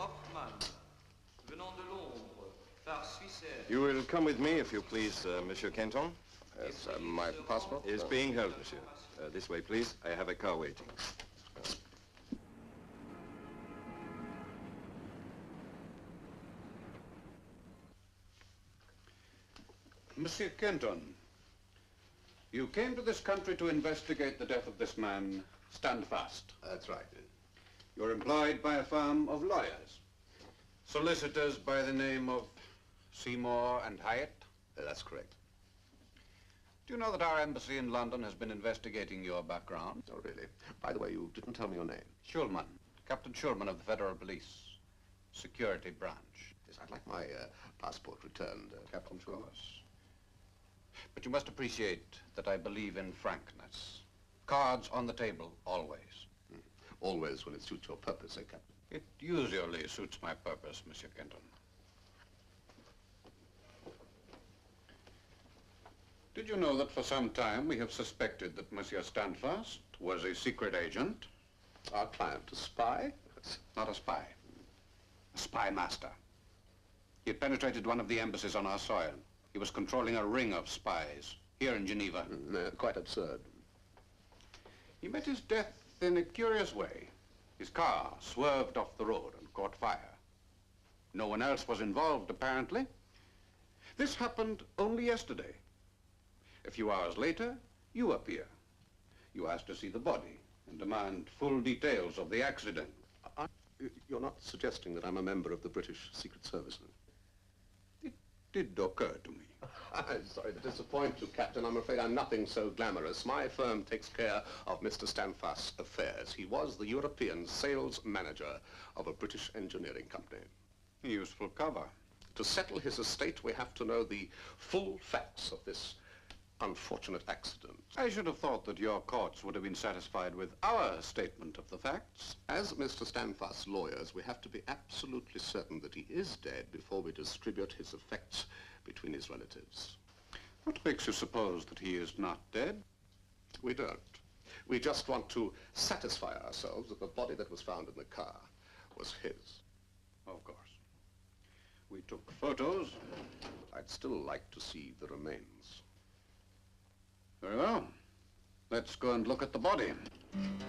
Hoffmann, venant de Londres, par Suissel. You will come with me, if you please, Monsieur Kenton. Yes, my passport is being held, monsieur. This way, please. I have a car waiting. Monsieur Kenton, you came to this country to investigate the death of this man, Standfast. That's right. You're employed by a firm of lawyers. Solicitors by the name of Seymour and Hyatt? That's correct. Do you know that our embassy in London has been investigating your background? Oh, really? By the way, you didn't tell me your name. Schulman, Captain Schulman of the Federal Police, Security Branch. Yes, I'd like my passport returned, Captain Schulman. Of course. But you must appreciate that I believe in frankness. Cards on the table, always. Always when it suits your purpose, Captain? It usually suits my purpose, Monsieur Kenton. Did you know that for some time we have suspected that Monsieur Standfast was a secret agent? Our client, a spy? Not a spy. A spy master. He had penetrated one of the embassies on our soil. He was controlling a ring of spies here in Geneva. Quite absurd. He met his death in a curious way. His car swerved off the road and caught fire. No one else was involved, apparently. This happened only yesterday. A few hours later, you appear. You ask to see the body and demand full details of the accident. You're not suggesting that I'm a member of the British Secret Service? It did occur to me. I'm sorry to disappoint you, Captain. I'm afraid I'm nothing so glamorous. My firm takes care of Mr. Standfast's affairs. He was the European sales manager of a British engineering company. A useful cover. To settle his estate, we have to know the full facts of this unfortunate accident. I should have thought that your courts would have been satisfied with our statement of the facts. As Mr. Standfast's lawyers, we have to be absolutely certain that he is dead before we distribute his effects between his relatives. What makes you suppose that he is not dead? We don't. We just want to satisfy ourselves that the body that was found in the car was his. Of course. We took photos. I'd still like to see the remains. Very well. Let's go and look at the body. It'd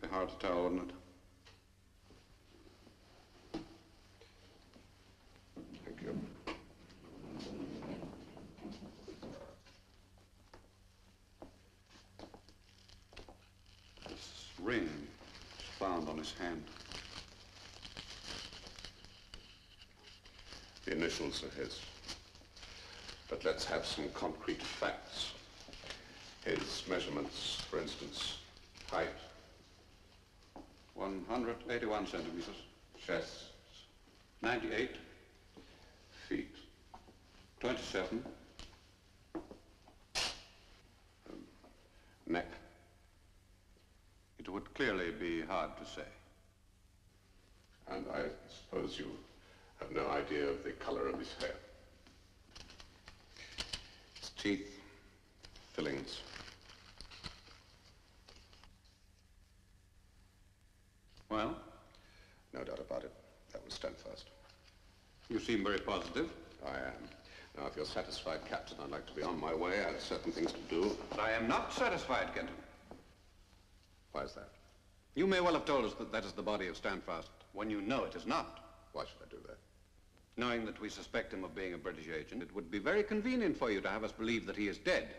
be hard to tell, wouldn't it? Thank you. This ring was found on his hand. The initials are his. But let's have some concrete facts. His measurements, for instance, height. 181 centimeters. Chest. 98. Feet. 27. Neck. It would clearly be hard to say. And I suppose you have no idea of the color of his hair. His teeth, fillings. Well? No doubt about it. That was Standfast. You seem very positive. I am. Now, if you're satisfied, Captain, I'd like to be on my way. I have certain things to do. But I am not satisfied, Kenton. Why is that? You may well have told us that that is the body of Standfast when you know it is not. Why should I do that? Knowing that we suspect him of being a British agent, it would be very convenient for you to have us believe that he is dead.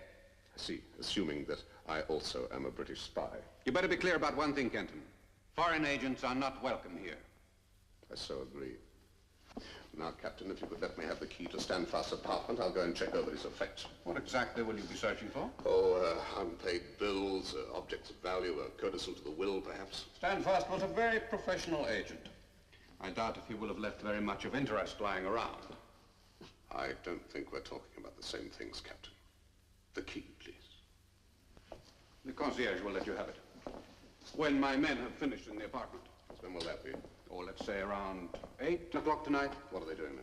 I see, assuming that I also am a British spy. You better be clear about one thing, Kenton. Foreign agents are not welcome here. I so agree. Now, Captain, if you could let me have the key to Standfast's apartment, I'll go and check over his effects. What exactly will you be searching for? Oh, unpaid bills, objects of value, a codicil to the will, perhaps. Standfast was a very professional agent. I doubt if he will have left very much of interest lying around. I don't think we're talking about the same things, Captain. The key, please. The concierge will let you have it. When my men have finished in the apartment. When will that be? Oh, let's say around 8 o'clock tonight. What are they doing now?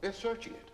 They're searching it.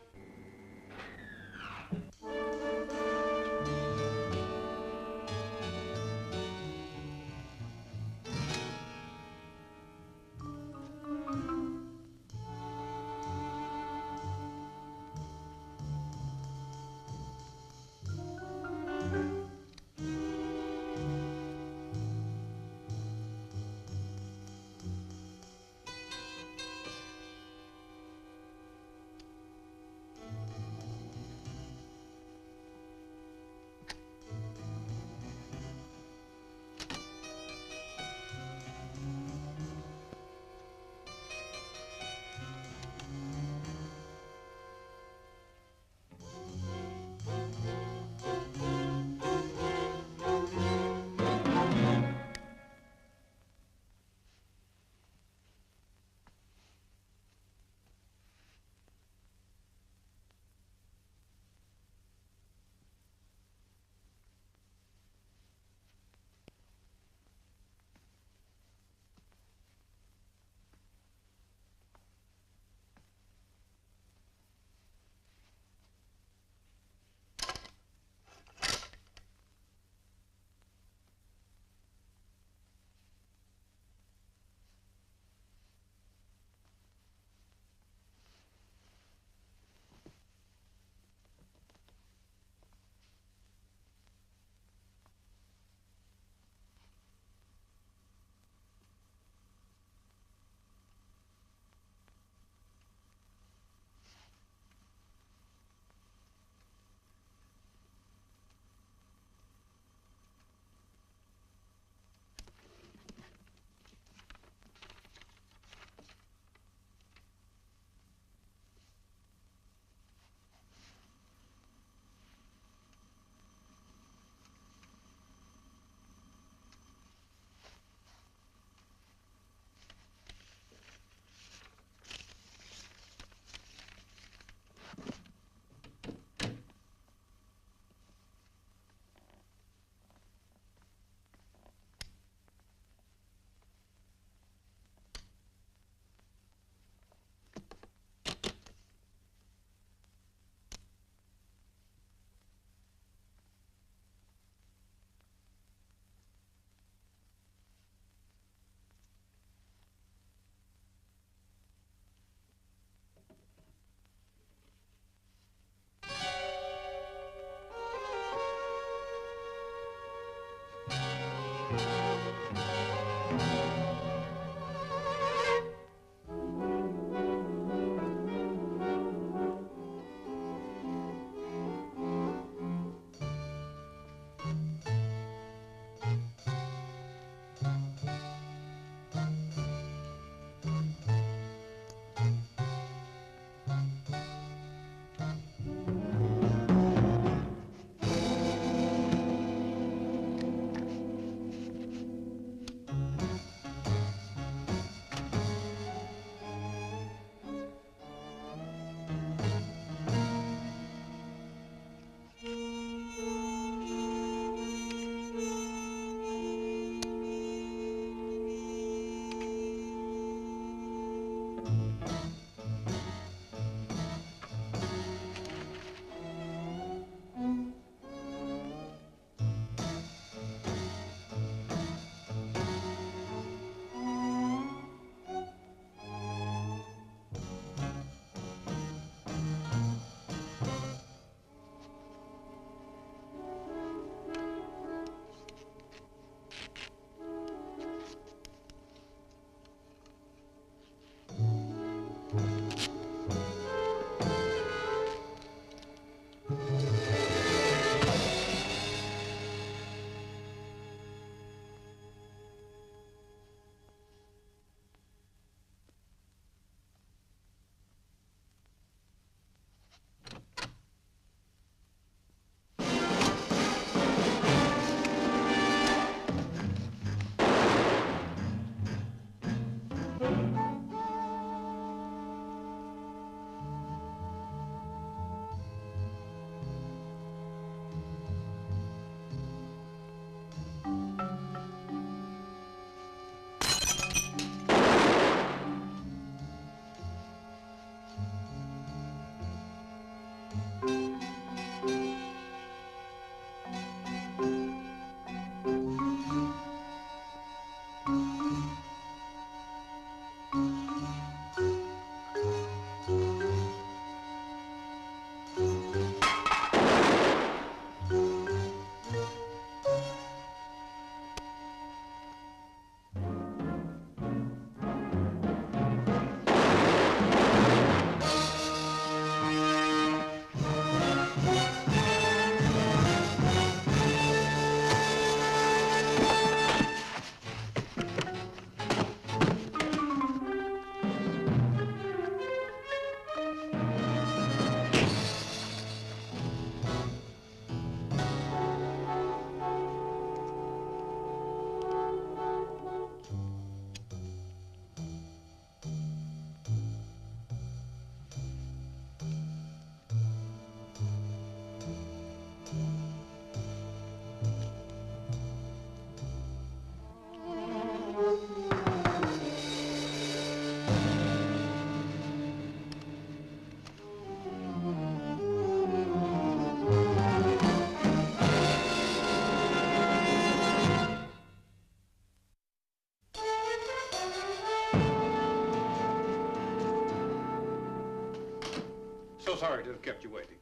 sorry to have kept you waiting.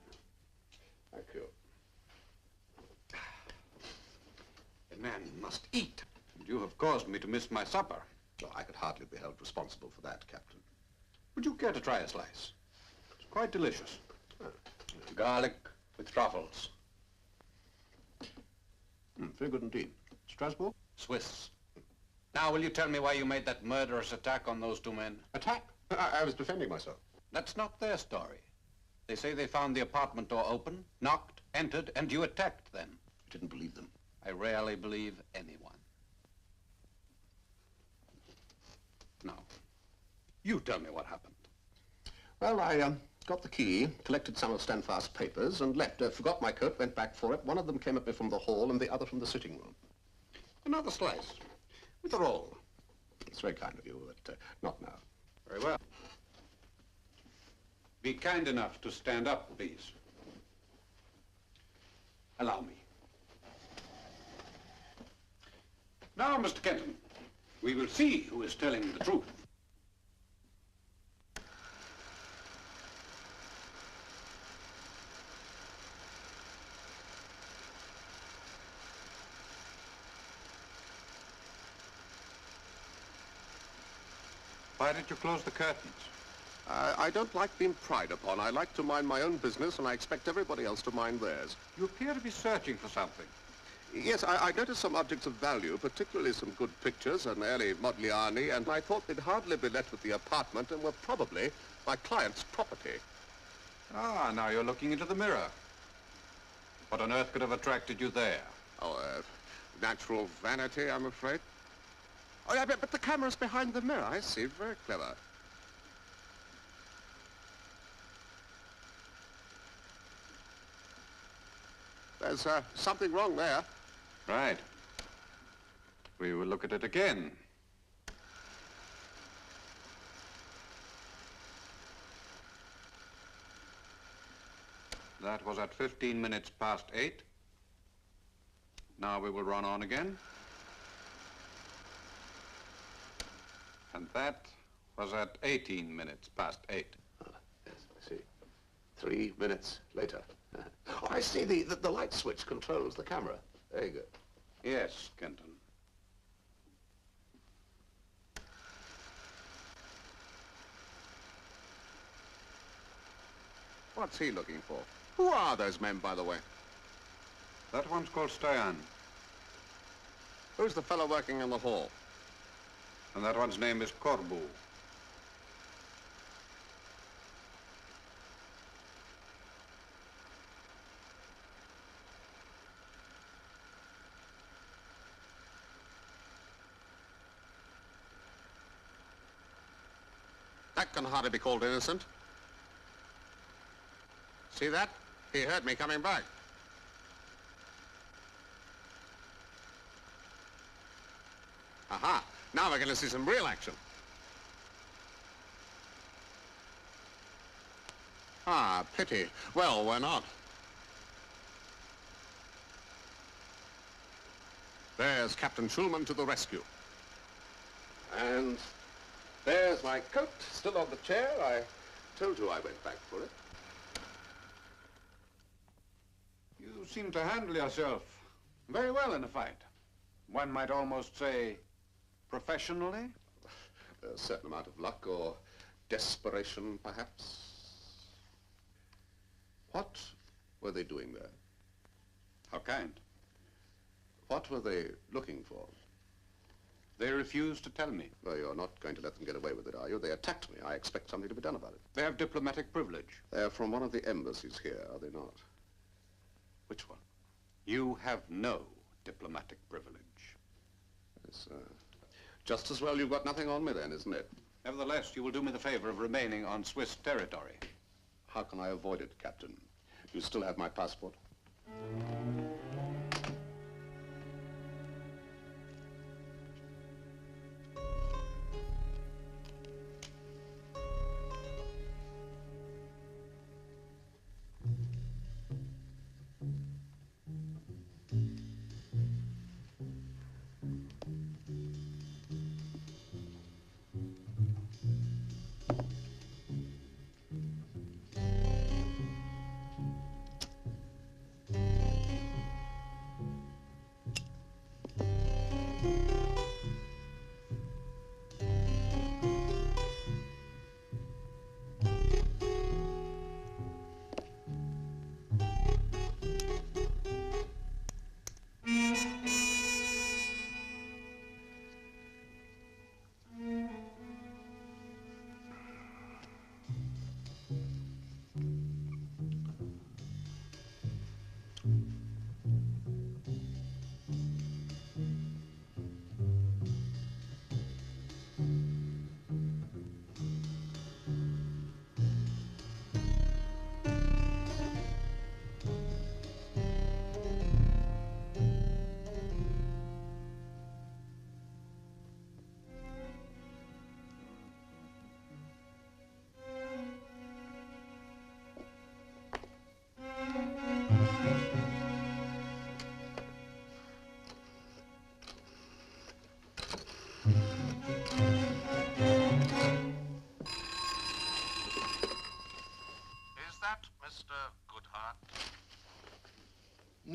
Thank you. A man must eat. And you have caused me to miss my supper. Oh, I could hardly be held responsible for that, Captain. Would you care to try a slice? It's quite delicious. Garlic with truffles. Very good indeed. Strasbourg? Swiss. Now, will you tell me why you made that murderous attack on those two men? Attack? I was defending myself. That's not their story. They say they found the apartment door open, knocked, entered, and you attacked them. I didn't believe them. I rarely believe anyone. Now, you tell me what happened. Well, I got the key, collected some of Stanfast's papers, and left. Forgot my coat, went back for it. One of them came at me from the hall and the other from the sitting room. Another slice. With a roll. It's very kind of you, but not now. Very well. Be kind enough to stand up, please. Allow me. Now, Mr. Kenton, we will see who is telling the truth. Why did you close the curtains? I don't like being pried upon. I like to mind my own business, and I expect everybody else to mind theirs. You appear to be searching for something. Yes, I noticed some objects of value, particularly some good pictures, an early Modigliani, and I thought they'd hardly be left with the apartment and were probably my client's property. Ah, now you're looking into the mirror. What on earth could have attracted you there? Oh, natural vanity, I'm afraid. Oh, yeah, but the camera's behind the mirror. I see. Very clever. There's something wrong there. Right. We will look at it again. That was at 15 minutes past 8. Now we will run on again. And that was at 18 minutes past 8. Yes, I see. 3 minutes later. Oh, I see. The light switch controls the camera. Very good. Yes, Kenton. What's he looking for? Who are those men, by the way? That one's called Stoyan. Who's the fellow working in the hall? And that one's name is Corbu. That can hardly be called innocent. See that? He heard me coming back. Aha! Now we're going to see some real action. Ah, pity. Well, we're not. There's Captain Schulman to the rescue. And there's my coat, still on the chair. I told you I went back for it. You seem to handle yourself very well in a fight. One might almost say professionally. A certain amount of luck or desperation, perhaps. What were they doing there? How kind. What were they looking for? They refused to tell me. Well, you're not going to let them get away with it, are you? They attacked me. I expect something to be done about it. They have diplomatic privilege. They're from one of the embassies here, are they not? Which one? You have no diplomatic privilege. Yes, just as well you've got nothing on me then, isn't it? Nevertheless, you will do me the favor of remaining on Swiss territory. How can I avoid it, Captain? You still have my passport?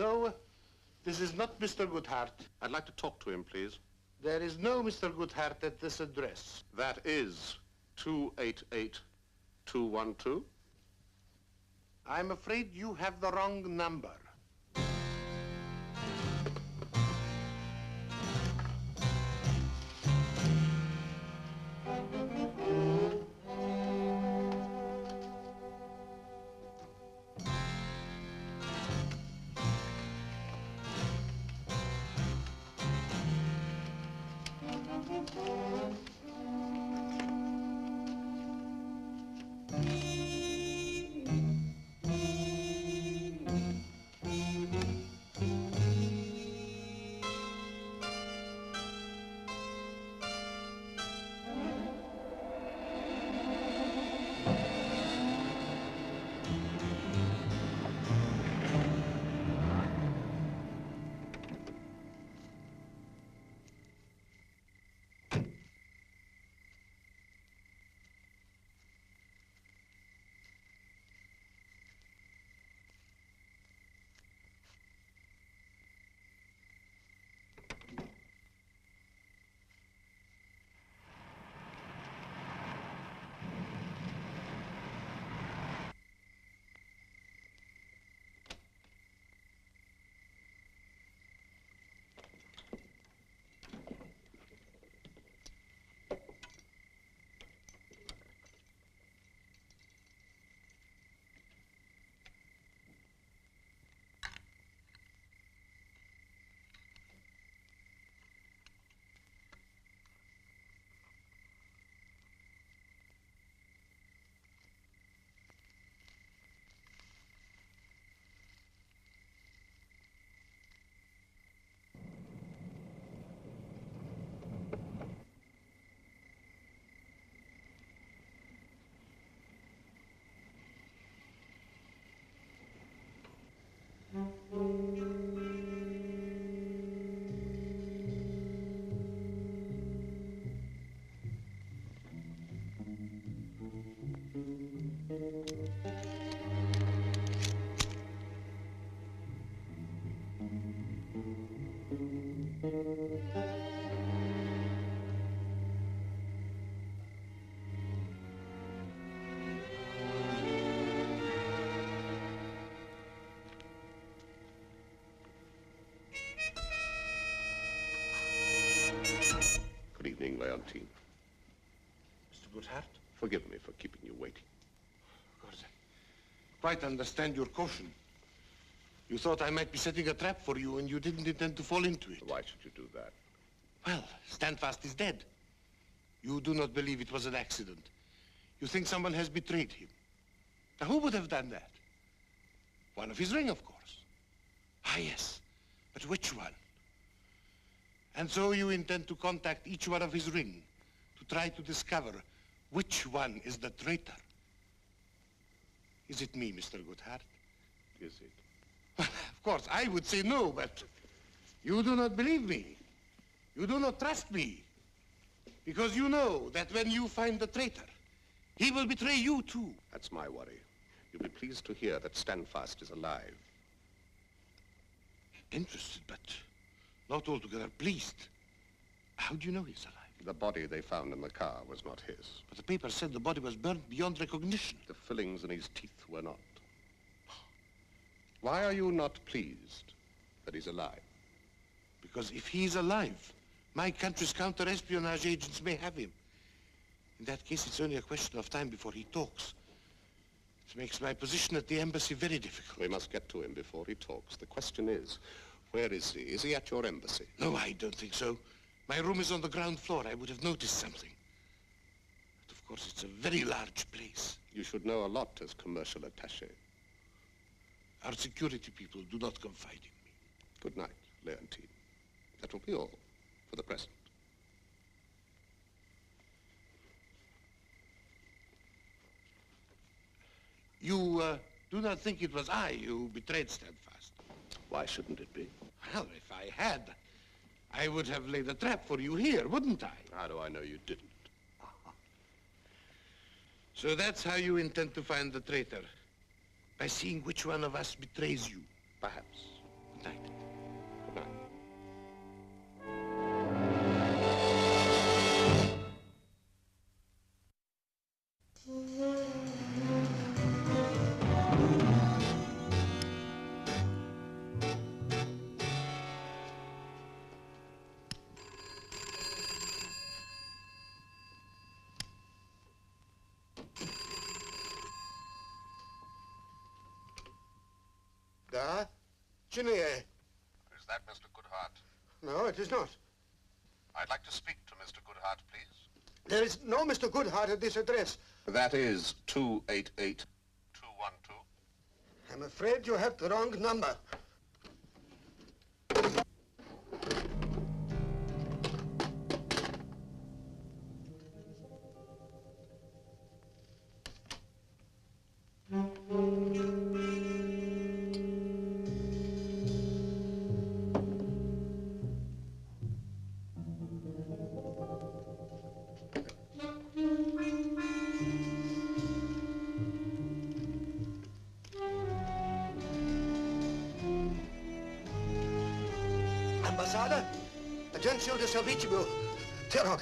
No, this is not Mr. Goodhart. I'd like to talk to him, please. There is no Mr. Goodhart at this address. That is 288212. I'm afraid you have the wrong number. Good evening, Leontine. Mr. Goodhart? Forgive me for keeping you waiting. Of course, I quite understand your caution. You thought I might be setting a trap for you and you didn't intend to fall into it. Why should you do that? Well, Standfast is dead. You do not believe it was an accident. You think someone has betrayed him. Now, who would have done that? One of his ring, of course. Ah, yes. But which one? And so you intend to contact each one of his ring to try to discover which one is the traitor. Is it me, Mr. Goodhart? Is it? Well, of course, I would say no, but you do not believe me. You do not trust me. Because you know that when you find the traitor, he will betray you too. That's my worry. You'll be pleased to hear that Standfast is alive. Interested, but not altogether pleased. How do you know he's alive? The body they found in the car was not his. But the paper said the body was burnt beyond recognition. The fillings in his teeth were not. Why are you not pleased that he's alive? Because if he's alive, my country's counter-espionage agents may have him. In that case, it's only a question of time before he talks. It makes my position at the embassy very difficult. We must get to him before he talks. The question is, where is he? Is he at your embassy? No, I don't think so. My room is on the ground floor. I would have noticed something. But of course, it's a very large place. You should know a lot as commercial attaché. Our security people do not confide in me. Good night, Leontine. That will be all for the present. You do not think it was I who betrayed Standfast? Why shouldn't it be? Well, if I had, I would have laid a trap for you here, wouldn't I? How do I know you didn't? So that's how you intend to find the traitor? By seeing which one of us betrays you? Perhaps. Chenier. Is that Mr. Goodhart? No, it is not. I'd like to speak to Mr. Goodhart, please. There is no Mr. Goodhart at this address. That is 288-212. I'm afraid you have the wrong number. Ambassador, Agenzio de Servizio, Terror.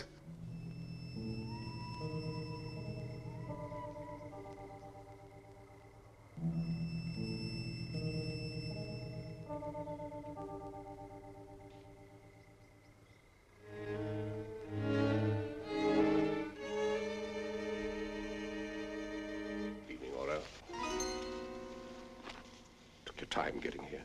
Evening, Aurel. Took your time getting here.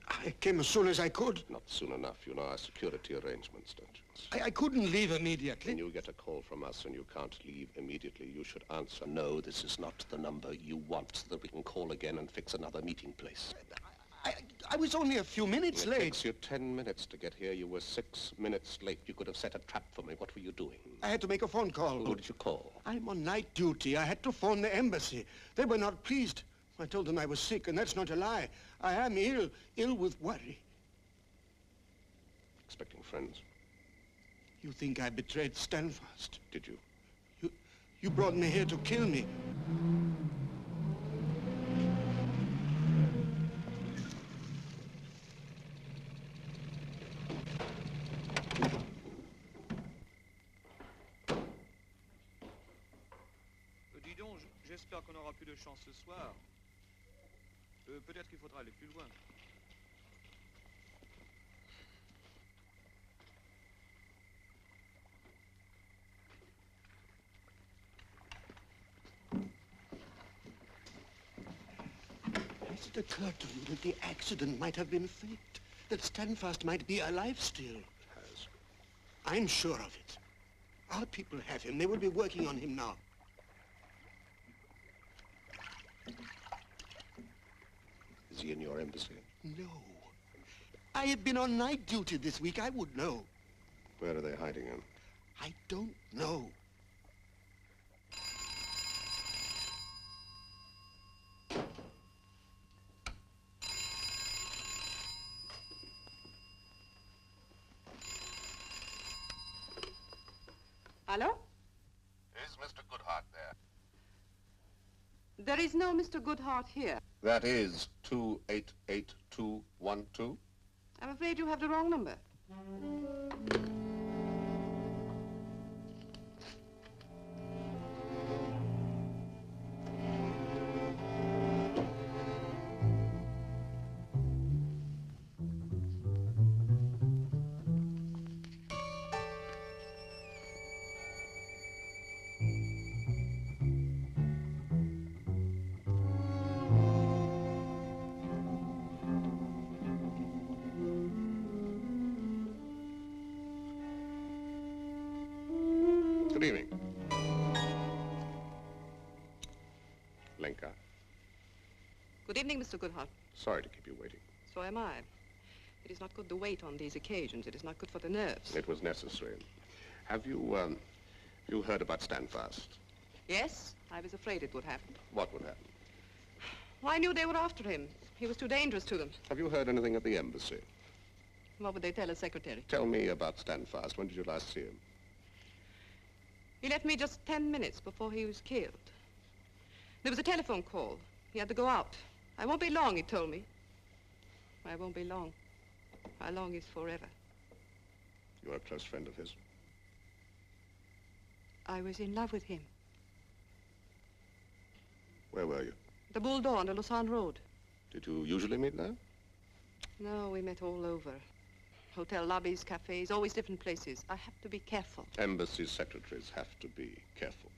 I came as soon as I could. Not soon enough. You know our security arrangements, don't you? I couldn't leave immediately. When you get a call from us and you can't leave immediately, you should answer, no, this is not the number you want, so that we can call again and fix another meeting place. I was only a few minutes It late. takes you 10 minutes to get here. You were 6 minutes late. You could have set a trap for me. What were you doing? I had to make a phone call. Who did you call? I'm on night duty. I had to phone the embassy. They were not pleased. I told them I was sick, and that's not a lie. I am ill with worry. Expecting friends. You think I betrayed Stanfast? Did you? You brought me here to kill me. Dis donc, j'espère qu'on aura plus de chance ce soir. Peut-être qu'il faudra aller plus loin. Has it occurred to you that the accident might have been faked? That Stanfast might be alive still? It has. I'm sure of it. Our people have him. They will be working on him now. Is he in your embassy? No. I had been on night duty this week. I would know. Where are they hiding him? I don't know. Hello? Is Mr. Goodhart there? There is no Mr. Goodhart here. That is 288-212. I'm afraid you have the wrong number. Good evening. Lenka, Good evening, Mr. Goodhart. sorry to keep you waiting. So am I. It is not good to wait on these occasions. It is not good for the nerves. It was necessary. Have you heard about Stanfast? Yes, I was afraid it would happen. What would happen? Well, I knew they were after him. He was too dangerous to them. Have you heard anything at the embassy? What would they tell a secretary? Tell me about Stanfast. When did you last see him? He left me just 10 minutes before he was killed. There was a telephone call. He had to go out. I won't be long, he told me. I won't be long. How long is forever? You're a close friend of his. I was in love with him. Where were you? The Bull Door on the Lausanne Road. Did you usually meet there? No, we met all over. Hotel lobbies, cafes, always different places. I have to be careful. Embassy secretaries have to be careful.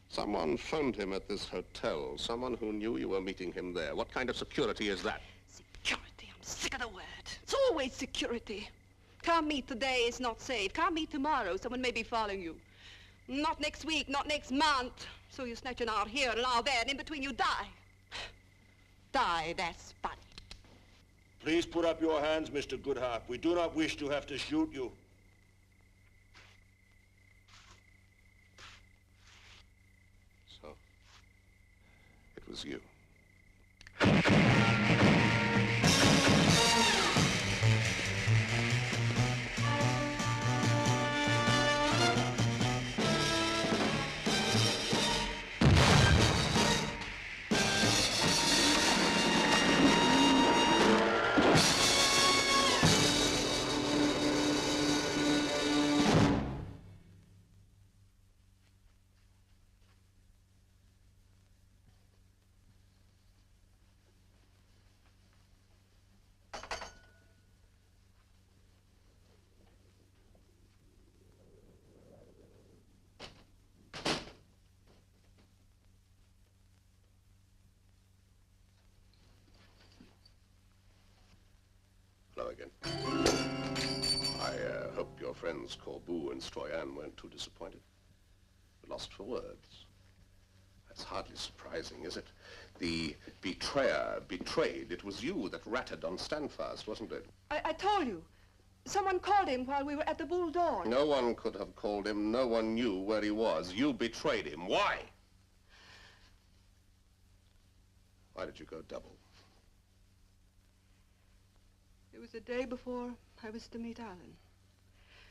Someone phoned him at this hotel. Someone who knew you were meeting him there. What kind of security is that? Security, I'm Sick of the word. It's always security. Can't meet today, it's not safe. Can't meet tomorrow, someone may be following you. Not next week, not next month. So you snatch an hour here, an hour there, and in between you die. Die, that's funny. Please put up your hands, Mr. Goodhart. We do not wish to have to shoot you. So, it was you. Hello again. I hope your friends Corbu and Stroyan weren't too disappointed. Lost for words. That's hardly surprising, is it? The betrayer betrayed. It was you that ratted on Standfast, wasn't it? I told you. Someone called him while we were at the Bull Door. No one could have called him. No one knew where he was. You betrayed him. Why? Why did you go double? It was the day before I was to meet Alan.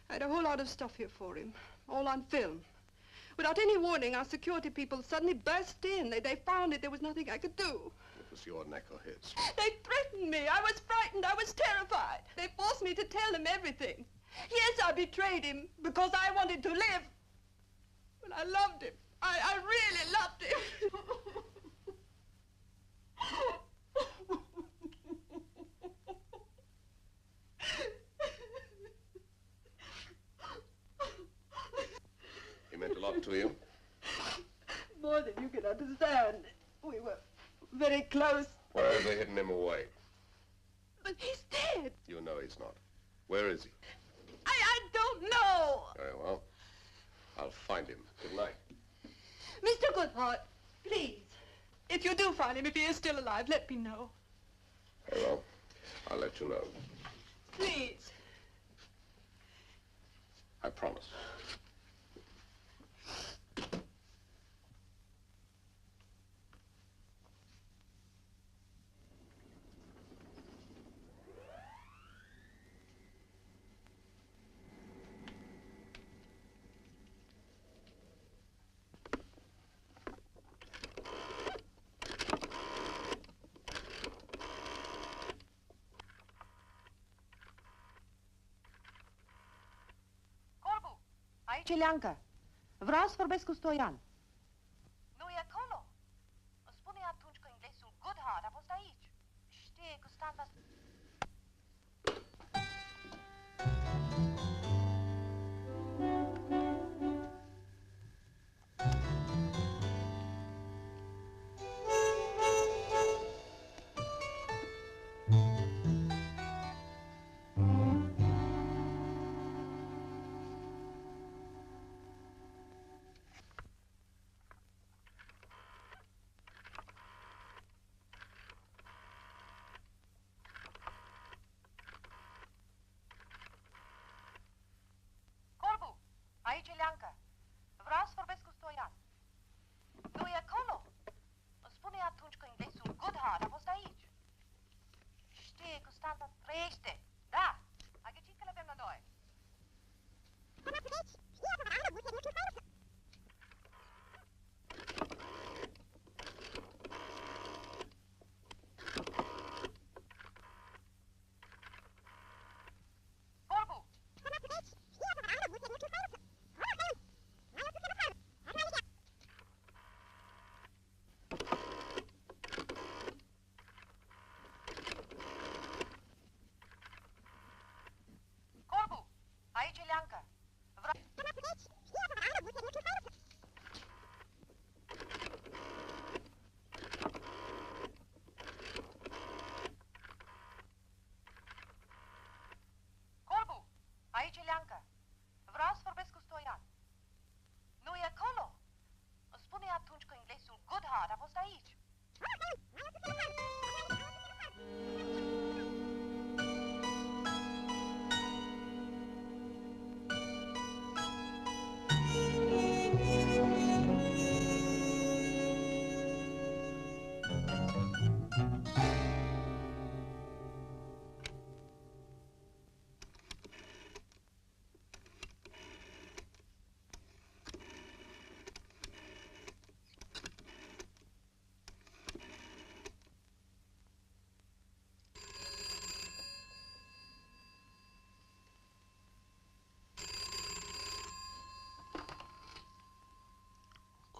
I had a whole lot of stuff here for him, all on film. Without any warning, our security people suddenly burst in. They found it. There was nothing I could do. It was your neck or his. They threatened me. I was frightened. I was terrified. They forced me to tell them everything. Yes, I betrayed him because I wanted to live. But I loved him. I really loved him. He meant a lot to you? More than you can understand. We were very close. Where have they hidden him away? But he's dead. You know he's not. Where is he? I don't know. Very well. I'll find him. Good night. Mr. Goodhart, please. If you do find him, if he is still alive, let me know. Very well. I'll let you know. Please. I promise. Celianca, vreau să vorbesc cu Stoian. Nu e acolo. Îmi spune atunci că inglesul Goodhart a fost aici. Știe că Standfast...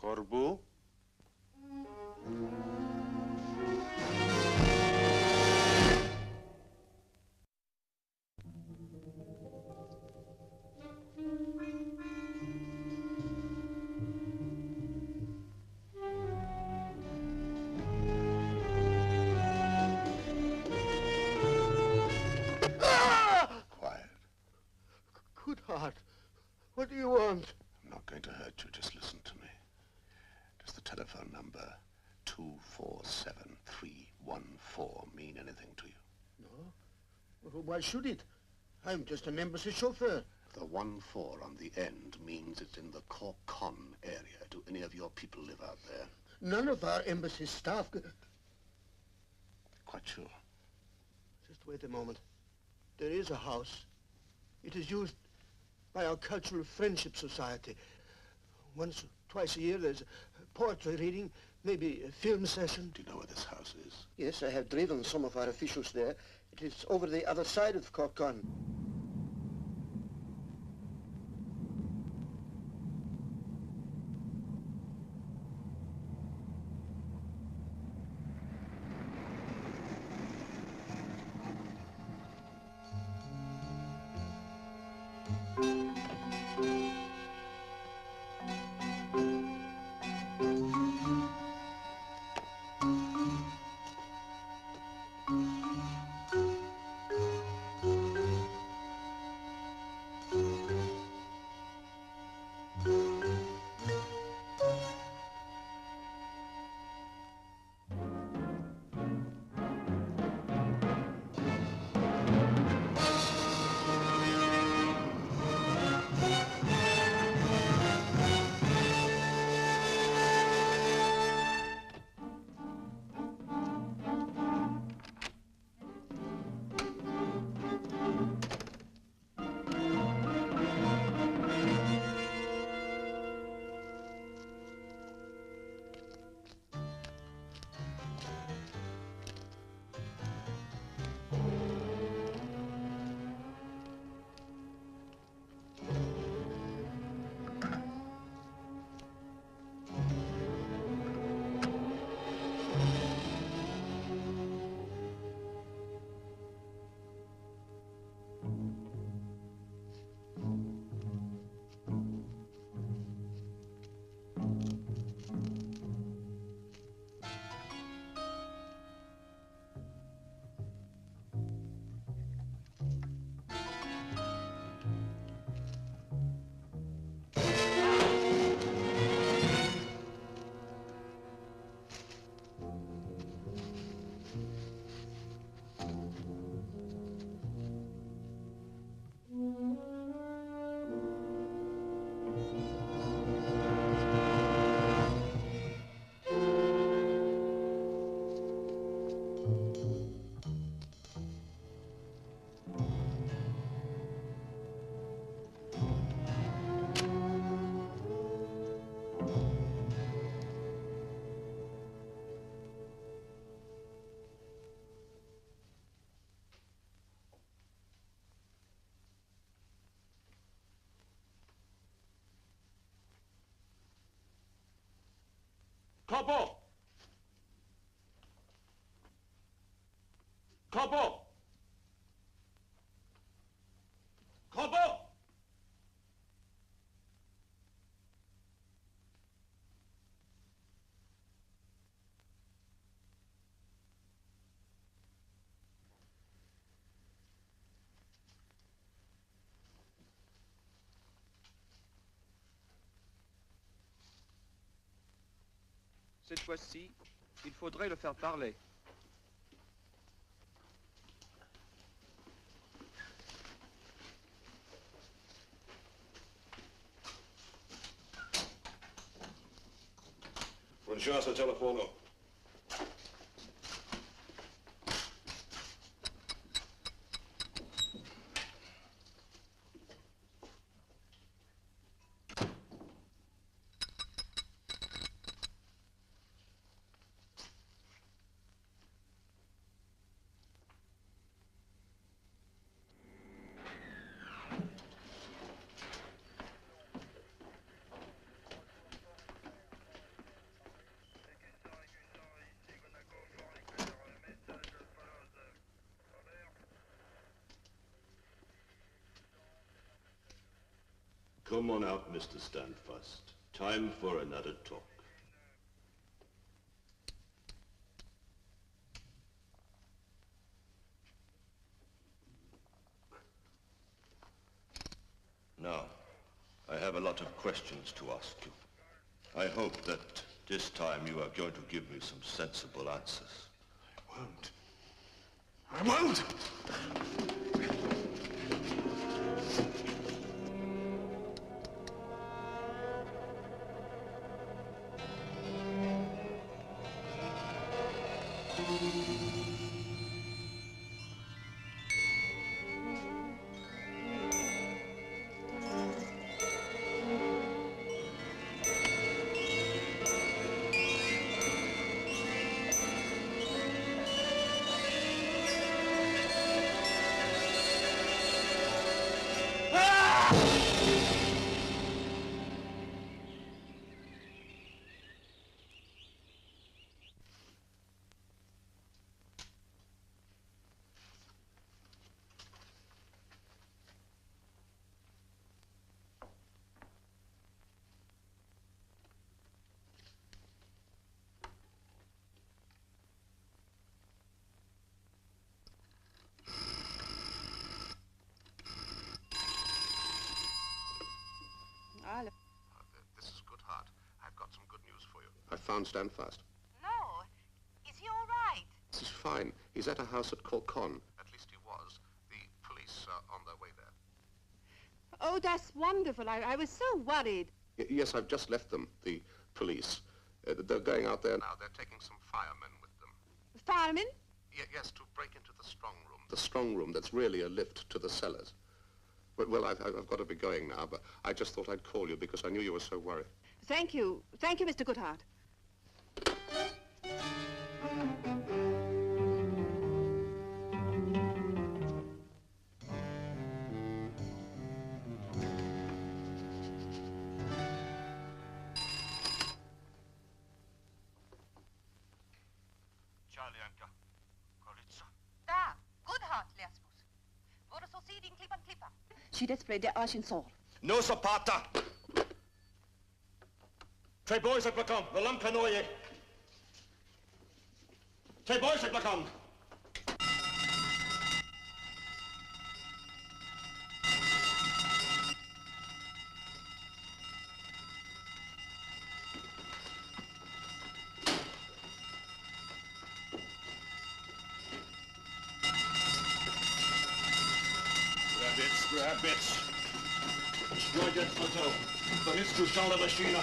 Corbeau? Goodhart, what do you want? I'm not going to hurt you. Just listen to me. Does the telephone number 247314 mean anything to you? No. Well, why should it? I'm just an embassy chauffeur. The 14 on the end means it's in the Corcon area. Do any of your people live out there? None of our embassy staff... Quite sure. Just wait a moment. There is a house. It is used by our Cultural Friendship Society. Once or twice a year, there's a poetry reading, maybe a film session. Do you know where this house is? Yes, I have driven some of our officials there. It is over the other side of Corcon. Corbeau! Corbeau! Corbeau! Cette fois-ci, il faudrait le faire parler. Une chance au téléphone. Come on out, Mr. Standfast. Time for another talk. Now, I have a lot of questions to ask you. I hope that this time you are going to give me some sensible answers. I won't! This is Goodhart. I've got some good news for you. I found Standfast. No. Is he all right? This is fine. He's at a house at Colcon. At least he was. The police are on their way there. Oh, that's wonderful. I was so worried. Yes, I've just left them, the police. They're going out there now. They're taking some firemen with them. Firemen? Yes, to break into the strong room. The strong room that's really a lift to the cellars. Well, I've got to be going now, but I just thought I'd call you because I knew you were so worried. Thank you. Thank you, Mr. Goodhart. Charlianka. Koritsa. Da, Goodhart, Lesbos. Wurde so sieht in Klipp an Klipper. Și despre de Arkansas. No Zapata! Tre boys at Blacom, Valam Canoye. Tre boys at Blacom. Rabbits. Strojan Foto. Pomysku Szala Maszina.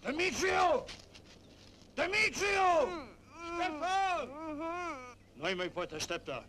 Demetrio! Demetrio! Stefan! Nu-i mai poate aștepta.